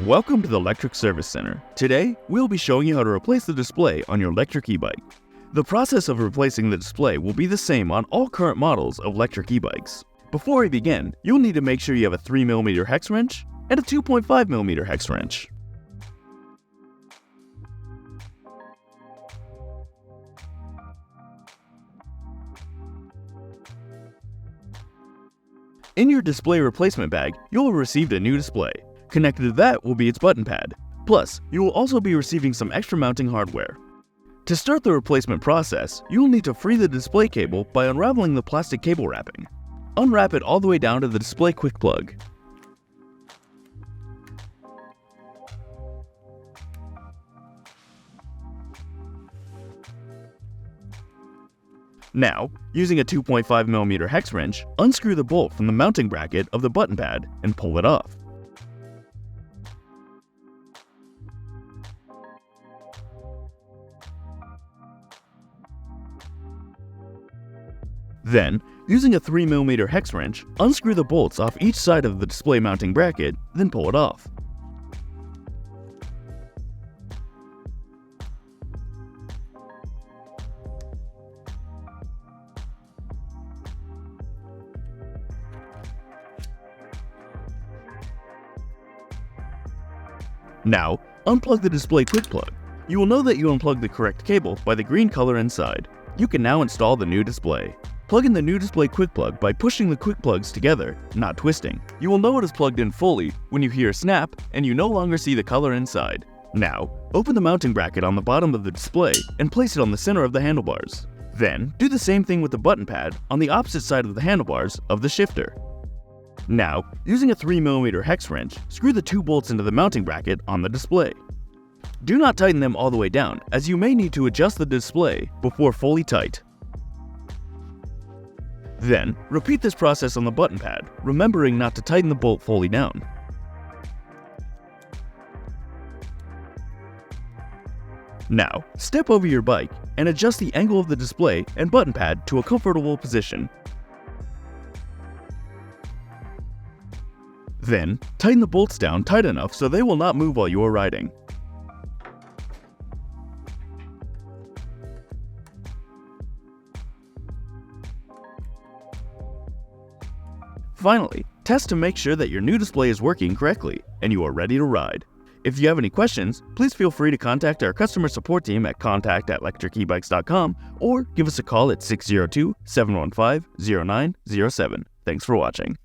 Welcome to the Lectric Service Center. Today, we'll be showing you how to replace the display on your Lectric e-bike. The process of replacing the display will be the same on all current models of Lectric e-bikes. Before we begin, you'll need to make sure you have a 3mm hex wrench and a 2.5mm hex wrench. In your display replacement bag, you'll have received a new display. Connected to that will be its button pad. Plus, you will also be receiving some extra mounting hardware. To start the replacement process, you will need to free the display cable by unraveling the plastic cable wrapping. Unwrap it all the way down to the display quick plug. Now, using a 2.5mm hex wrench, unscrew the bolt from the mounting bracket of the button pad and pull it off. Then, using a 3mm hex wrench, unscrew the bolts off each side of the display mounting bracket, then pull it off. Now, unplug the display quick plug. You will know that you unplugged the correct cable by the green color inside. You can now install the new display. Plug in the new display quick plug by pushing the quick plugs together, not twisting. You will know it is plugged in fully when you hear a snap and you no longer see the color inside. Now, open the mounting bracket on the bottom of the display and place it on the center of the handlebars. Then, do the same thing with the button pad on the opposite side of the handlebars of the shifter. Now, using a 3mm hex wrench, screw the two bolts into the mounting bracket on the display. Do not tighten them all the way down, as you may need to adjust the display before fully tight. Then, repeat this process on the button pad, remembering not to tighten the bolt fully down. Now, step over your bike and adjust the angle of the display and button pad to a comfortable position. Then, tighten the bolts down tight enough so they will not move while you are riding. Finally, test to make sure that your new display is working correctly and you are ready to ride. If you have any questions, please feel free to contact our customer support team at contact@lectricebikes.com or give us a call at 602-715-0907. Thanks for watching.